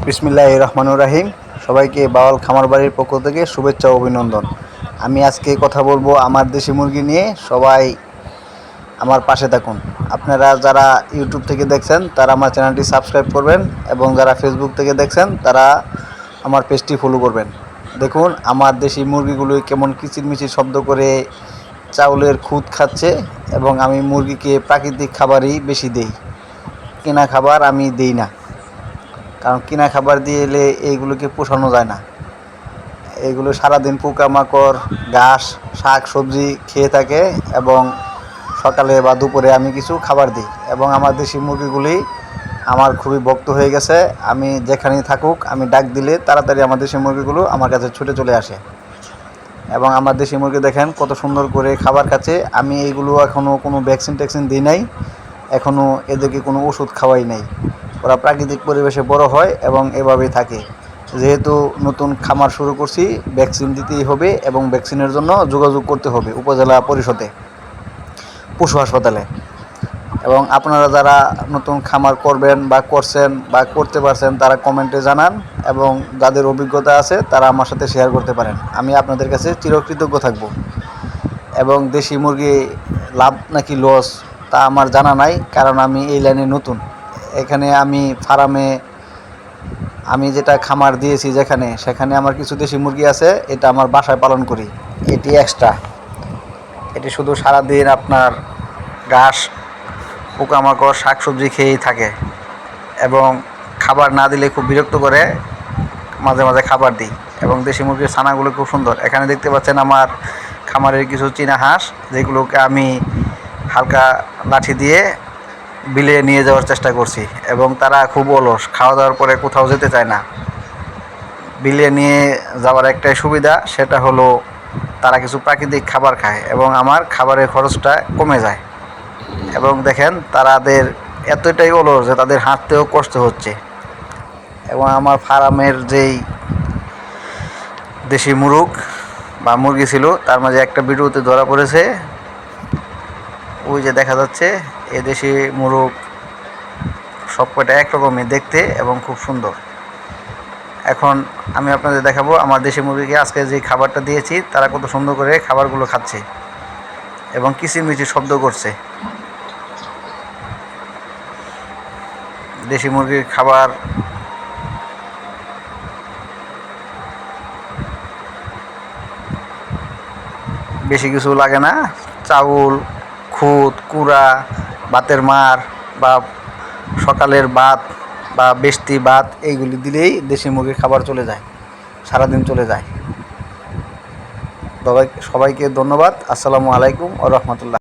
বিসমিল্লাহির রহমানির রহিম। সবাইকে বাওয়াল খামার বাড়ির পক্ষ থেকে শুভেচ্ছা ও অভিনন্দন। আমি আজকে কথা বলবো আমার দেশি মুরগি নিয়ে। সবাই আমার পাশে থাকুন। আপনারা যারা ইউটিউব থেকে দেখছেন তারা আমার চ্যানেলটি সাবস্ক্রাইব করবেন, এবং যারা ফেসবুক থেকে দেখছেন তারা আমার পেজটি ফলো করবেন। দেখুন আমার দেশি মুরগিগুলো কেমন কিচিরমিচির শব্দ করে চাউলের খুদ খাচ্ছে, এবং আমি মুরগিকে প্রাকৃতিক খাবারই বেশি দেই, কেনা খাবার আমি দিই না। কারণ কিনা খাবার দিয়ে এলে এইগুলোকে পোষানো যায় না। এইগুলো সারাদিন পোকামাকড়, ঘাস, শাক সবজি খেয়ে থাকে, এবং সকালে বা দুপুরে আমি কিছু খাবার দিই। এবং আমার দেশি মুরগিগুলি আমার খুবই ভক্ত হয়ে গেছে। আমি যেখানেই থাকুক আমি ডাক দিলে তাড়াতাড়ি আমার দেশি মুরগিগুলো আমার কাছে ছুটে চলে আসে। এবং আমার দেশি মুরগি দেখেন কত সুন্দর করে খাবার খাচ্ছে। আমি এইগুলো এখনও কোনো ভ্যাকসিন ট্যাকসিন দিই নাই, এখনও এদেরকে কোনো ওষুধ খাওয়াই নাই। ওরা প্রাকৃতিক পরিবেশে বড় হয় এবং এভাবেই থাকে। যেহেতু নতুন খামার শুরু করছি, ভ্যাকসিন দিতেই হবে, এবং ভ্যাকসিনের জন্য যোগাযোগ করতে হবে উপজেলা পরিষদে, পশু হাসপাতালে। এবং আপনারা যারা নতুন খামার করবেন বা করছেন বা করতে পারছেন তারা কমেন্টে জানান, এবং যাদের অভিজ্ঞতা আছে তারা আমার সাথে শেয়ার করতে পারেন। আমি আপনাদের কাছে চিরকৃতজ্ঞ থাকব। এবং দেশি মুরগি লাভ নাকি লস তা আমার জানা নাই, কারণ আমি এই লাইনে নতুন। এখানে আমি ফার্মে আমি যেটা খামার দিয়েছি সেখানে আমার কিছু দেশি মুরগি আছে, এটা আমার বাসায় পালন করি। এটি এক্সট্রা, এটি শুধু সারাদিন আপনার ঘাস, পোকামাকড়, শাক সবজি খেয়েই থাকে, এবং খাবার না দিলে খুব বিরক্ত করে। মাঝে মাঝে খাবার দিই। এবং দেশি মুরগির ছানাগুলো খুব সুন্দর। এখানে দেখতে পাচ্ছেন আমার খামারের কিছু চীনা হাঁস, যেগুলোকে আমি হালকা লাঠি দিয়ে বিলে নিয়ে যাওয়ার চেষ্টা করছি, এবং তারা খুব অলস, খাওয়া দাওয়ার পরে কোথাও যেতে চায় না। বিলে নিয়ে যাওয়ার একটাই সুবিধা, সেটা হলো তারা কিছু প্রাকৃতিক খাবার খায়, এবং আমার খাবারের খরচটা কমে যায়। এবং দেখেন তাদের এতটাই অলস যে তাদের হাঁটতেও কষ্ট হচ্ছে। এবং আমার ফার্মের যেই দেশি মুরগ বা মুরগি ছিল তার মাঝে একটা ভিডিওতে ধরা পড়েছে, ওই যে দেখা যাচ্ছে এই দেশি মুরগ সবকটা একরকমই দেখতে এবং খুব সুন্দর। এখন আমি আপনাদের দেখাবো আমার দেশি মুরগিকে আজকে যে খাবারটা দিয়েছি তারা কত সুন্দর করে খাবারগুলো খাচ্ছে এবং কিচিরমিচির শব্দ করছে। দেশি মুরগির খাবার বেশি কিছু লাগে না, চাউল, খুদ, কুড়া, ভাতের মার বা সকালের ভাত বা বেস্তি ভাত এইগুলি দিলেই দেশি মুরগির খাবার চলে যায়, সারাদিন চলে যায়। সবাইকে ধন্যবাদ। আসসালামু আলাইকুম ওয়া রাহমাতুল্লাহ।